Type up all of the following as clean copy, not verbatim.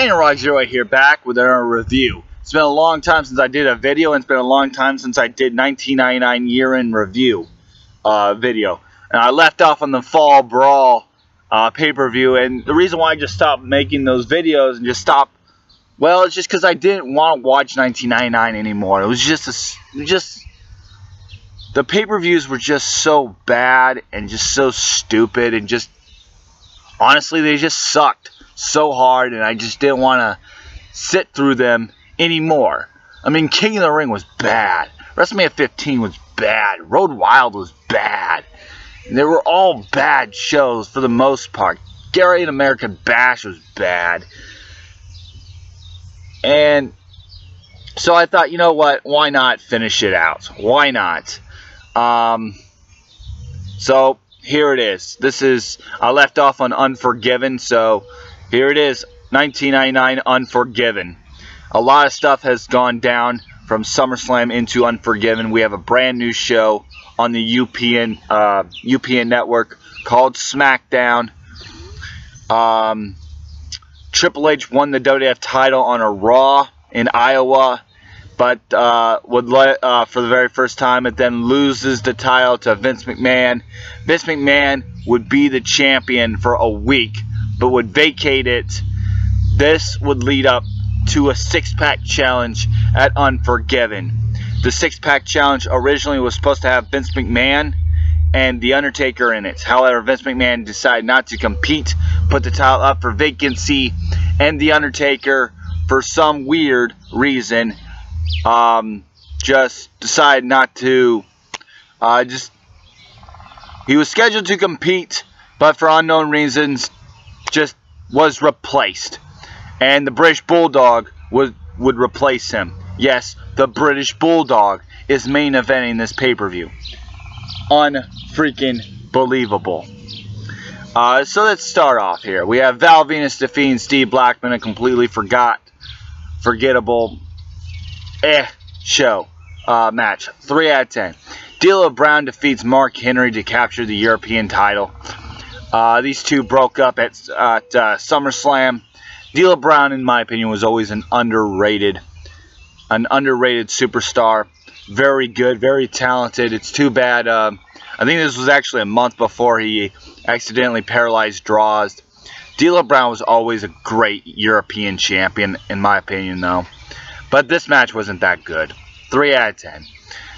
Trainer Rock Zero here, back with our review. It's been a long time since I did a video, and it's been a long time since I did 1999 year in review video. And I left off on the Fall Brawl pay-per-view, and the reason why I just stopped making those videos and just stopped, well, it's just because I didn't want to watch 1999 anymore. It was just the pay-per-views were just so bad and just so stupid, and just honestly, they just sucked so hard, and I just didn't want to sit through them anymore. I mean, King of the Ring was bad. WrestleMania 15 was bad. Road Wild was bad. And they were all bad shows for the most part. Great American Bash was bad. And so I thought, you know what? Why not finish it out? Why not? So here it is. I left off on Unforgiven, so here it is, 1999 Unforgiven. A lot of stuff has gone down from SummerSlam into Unforgiven. We have a brand new show on the UPN network called SmackDown. Triple H won the WWF title on a Raw in Iowa, but would for the very first time, it then loses the title to Vince McMahon. Vince McMahon would be the champion for a week, but would vacate it. This would lead up to a six-pack challenge at Unforgiven. The six-pack challenge originally was supposed to have Vince McMahon and The Undertaker in it. However, Vince McMahon decided not to compete, put the title up for vacancy, and The Undertaker, for some weird reason, just decided not to. He was scheduled to compete, but for unknown reasons, just was replaced. And the British Bulldog would replace him. Yes, the British Bulldog is main eventing this pay-per-view. Unfreaking believable. So let's start off here. We have Val Venus defeating Steve Blackman, a completely forgettable show match. 3 out of 10. D'Lo Brown defeats Mark Henry to capture the European title. These two broke up at SummerSlam. D'Lo Brown, in my opinion, was always an underrated superstar. Very good, very talented. It's too bad. I think this was actually a month before he accidentally paralyzed Draws. D'Lo Brown was always a great European champion, in my opinion, though. But this match wasn't that good. 3 out of 10.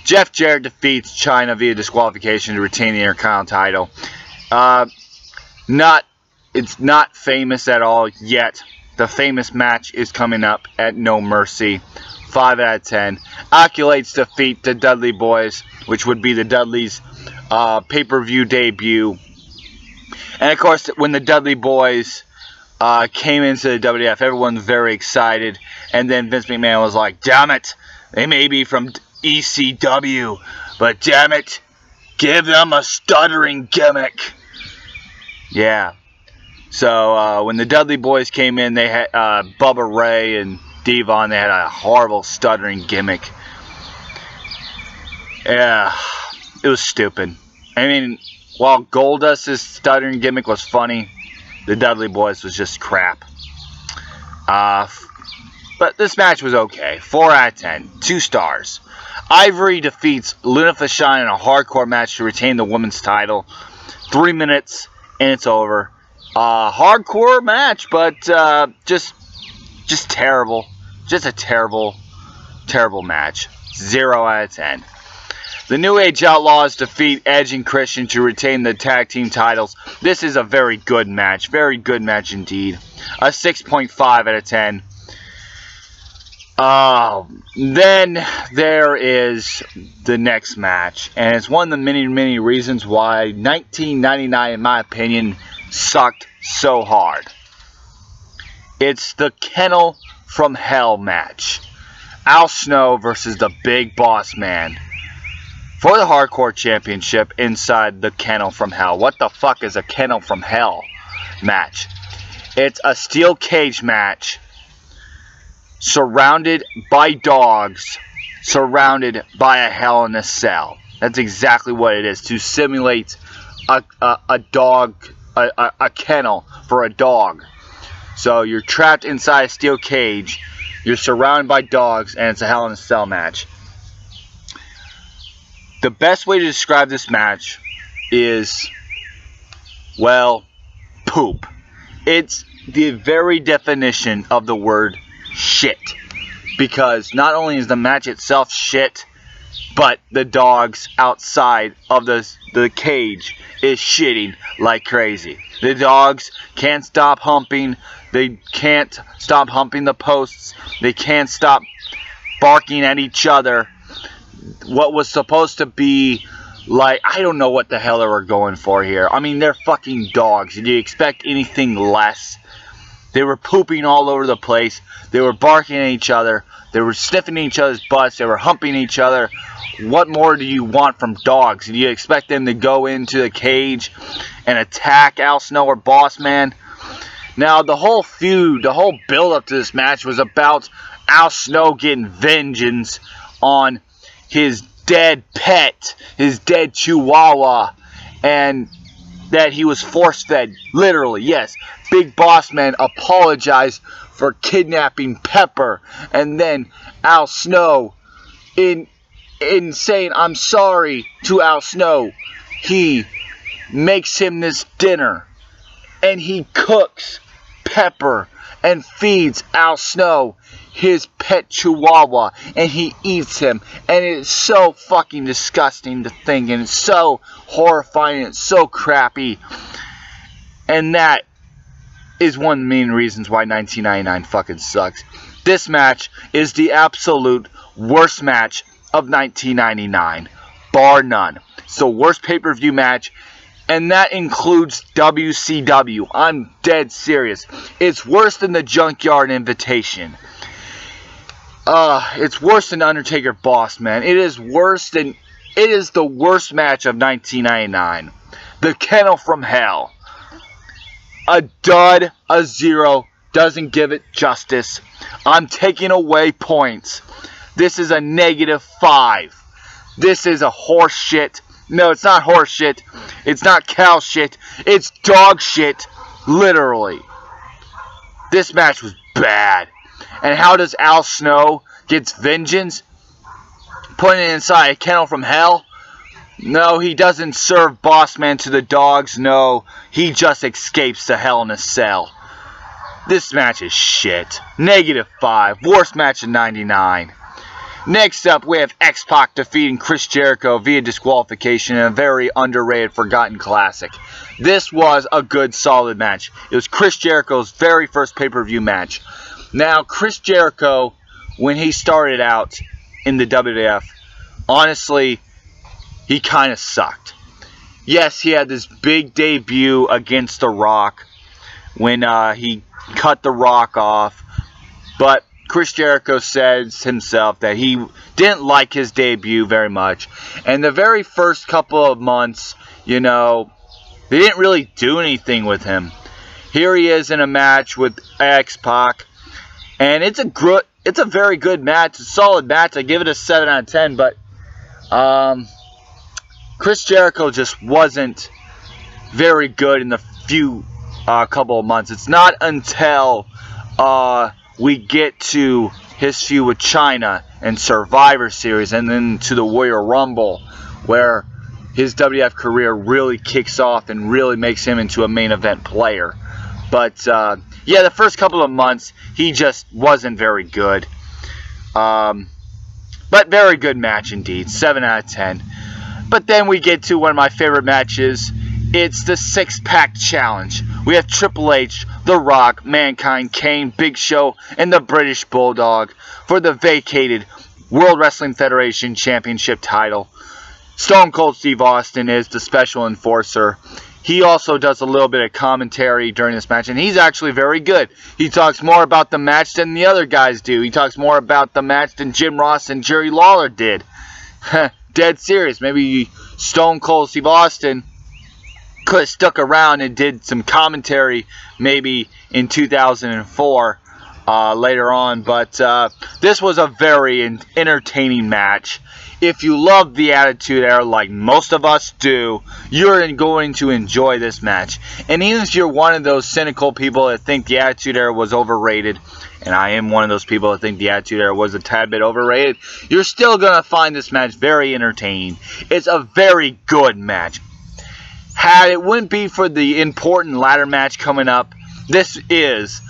Jeff Jarrett defeats Chyna via disqualification to retain the Intercontinental title. It's not famous at all yet. The famous match is coming up at No Mercy. 5 out of 10. Accolades defeat the Dudley Boys, which would be the Dudleys' pay-per-view debut. And of course, when the Dudley Boys came into the WWF, everyone was very excited. And then Vince McMahon was like, damn it, they may be from ECW, but damn it, give them a stuttering gimmick. Yeah. So when the Dudley Boys came in, they had Bubba Ray and Devon. They had a horrible stuttering gimmick. Yeah, it was stupid. I mean, while Goldust's stuttering gimmick was funny, the Dudley Boys was just crap. But this match was okay. 4 out of 10. 2 stars. Ivory defeats Luna Vachon in a hardcore match to retain the women's title. 3 minutes, and it's over. Hardcore match, but just terrible. Just a terrible match. 0 out of 10. The New Age Outlaws defeat Edge and Christian to retain the tag team titles. This is a very good match. Very good match indeed. A 6.5 out of 10. Then there is the next match. And it's one of the many reasons why 1999, in my opinion, sucked so hard. It's the Kennel from Hell match. Al Snow versus the Big Boss Man for the Hardcore Championship inside the Kennel from Hell. What the fuck is a Kennel from Hell match? It's a steel cage match surrounded by dogs, surrounded by a Hell in a Cell. That's exactly what it is, to simulate a dog, a kennel for a dog. So you're trapped inside a steel cage. You're surrounded by dogs, and it's a Hell in a Cell match. The best way to describe this match is, well, poop. It's the very definition of the word shit. Because not only is the match itself shit, but the dogs outside of the cage is shitting like crazy. The dogs can't stop humping. They can't stop humping the posts. They can't stop barking at each other. What was supposed to be like, I don't know what the hell they were going for here. I mean, they're fucking dogs. Do you expect anything less? They were pooping all over the place. They were barking at each other. They were sniffing each other's butts. They were humping each other. What more do you want from dogs? Do you expect them to go into the cage and attack Al Snow or Boss Man? Now, the whole feud, the whole build-up to this match was about Al Snow getting vengeance on his dead pet, his dead Chihuahua, and that he was force-fed. Literally, yes. Big Boss Man apologized for kidnapping Pepper, and then Al Snow, in saying I'm sorry to Al Snow, he makes him this dinner, and he cooks Pepper and feeds Al Snow his pet Chihuahua, and he eats him, and it is so fucking disgusting to think, and it's so horrifying, and it's so crappy, and that is one of the main reasons why 1999 fucking sucks. This match is the absolute worst match of 1999, bar none. It's the worst pay-per-view match, and that includes WCW. I'm dead serious. It's worse than the Junkyard Invitation. It's worse than Undertaker Boss Man. It is the worst match of 1999. The Kennel from Hell. A dud, a zero, doesn't give it justice. I'm taking away points. This is a -5. This is a horse shit. No, it's not horse shit. It's not cow shit. It's dog shit. Literally. This match was bad. And how does Al Snow get vengeance? Putting it inside a kennel from hell? No, he doesn't serve Boss Man to the dogs. No, he just escapes to Hell in a Cell. This match is shit. -5. Worst match of 99. Next up, we have X-Pac defeating Chris Jericho via disqualification in a very underrated, forgotten classic. This was a good, solid match. It was Chris Jericho's very first pay-per-view match. Now, Chris Jericho, when he started out in the WWF, honestly, he kind of sucked. Yes, he had this big debut against The Rock when he cut The Rock off, but Chris Jericho says himself that he didn't like his debut very much. And the very first couple of months, you know, they didn't really do anything with him. Here he is in a match with X-Pac, and it's a very good match, a solid match. I give it a 7 out of 10, but Chris Jericho just wasn't very good in the few couple of months. It's not until we get to his feud with China and Survivor Series and then to the Royal Rumble where his WWF career really kicks off and really makes him into a main event player. But yeah, the first couple of months he just wasn't very good. But very good match indeed, 7 out of 10. But then we get to one of my favorite matches. It's the 6-pack challenge. We have Triple H, The Rock, Mankind, Kane, Big Show, and the British Bulldog for the vacated World Wrestling Federation Championship title. Stone Cold Steve Austin is the special enforcer. He also does a little bit of commentary during this match, and he's actually very good. He talks more about the match than the other guys do. He talks more about the match than Jim Ross and Jerry Lawler did. Dead serious. Maybe Stone Cold Steve Austin could have stuck around and did some commentary maybe in 2004 later on. But this was a very entertaining match. If you love the Attitude Era like most of us do, you're going to enjoy this match. And even if you're one of those cynical people that think the Attitude Era was overrated, and I am one of those people that think the Attitude Era was a tad bit overrated, you're still going to find this match very entertaining. It's a very good match. Had it wouldn't be for the important ladder match coming up, this is,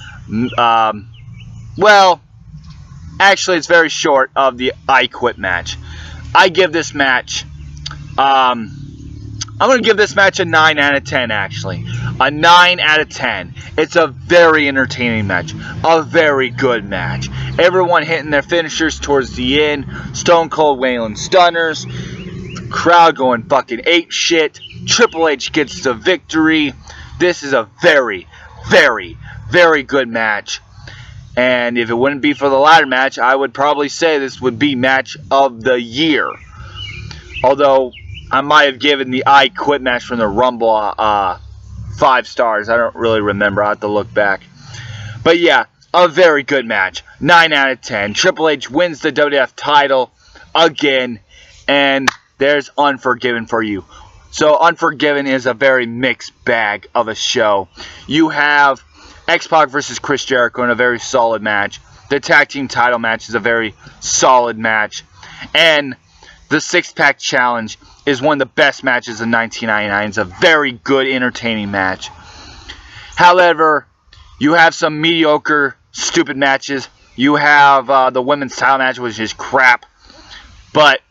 well, actually it's very short of the I Quit match. I give this match, I'm going to give this match a 9 out of 10, actually. A 9 out of 10. It's a very entertaining match. A very good match. Everyone hitting their finishers towards the end. Stone Cold Wailing Stunners. Crowd going fucking ape shit. Triple H gets the victory. This is a very, very, very good match. And if it wouldn't be for the ladder match, I would probably say this would be match of the year. Although, I might have given the I Quit match from the Rumble 5 stars. I don't really remember. I'll have to look back. But yeah, a very good match. 9 out of 10. Triple H wins the WWF title again. And there's Unforgiven for you. So, Unforgiven is a very mixed bag of a show. You have X-Pac versus Chris Jericho in a very solid match. The tag team title match is a very solid match. And the six-pack challenge is one of the best matches of 1999. It's a very good, entertaining match. However, you have some mediocre, stupid matches. You have the women's title match, which is crap. But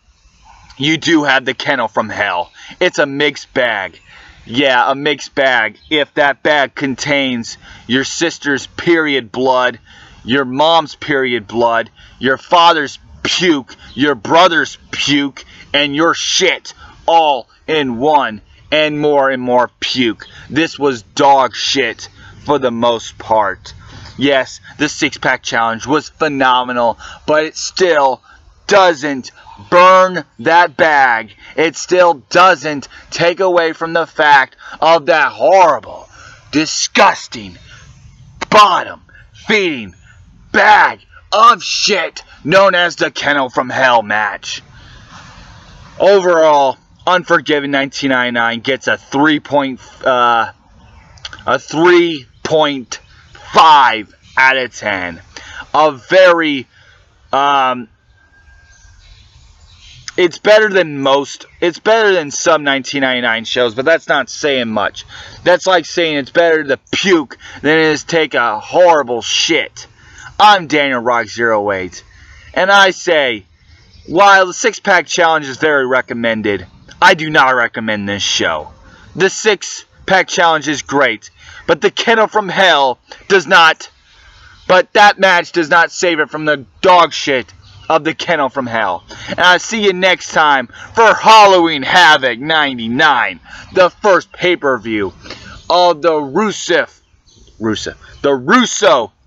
you do have the Kennel from Hell. It's a mixed bag. Yeah, a mixed bag. If that bag contains your sister's period blood, your mom's period blood, your father's puke, your brother's puke, and your shit all in one, and more puke. This was dog shit for the most part. Yes, the six-pack challenge was phenomenal, but it still doesn't burn that bag. It still doesn't take away from the fact of that horrible, disgusting, bottom-feeding bag of shit known as the Kennel from Hell match. Overall, Unforgiven 1999 gets a 3.5 out of 10. A very it's better than most. It's better than some 1999 shows, but that's not saying much. That's like saying it's better to puke than it is to take a horrible shit. I'm Daniel Rock 08, and I say, while the six-pack challenge is very recommended, I do not recommend this show. The six-pack challenge is great, but the Kennel from Hell does not. But that match does not save it from the dog shit of the Kennel from Hell. And I'll see you next time for Halloween Havoc 99, the first pay-per-view of the Russo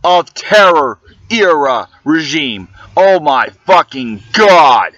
of Terror era regime. Oh my fucking God!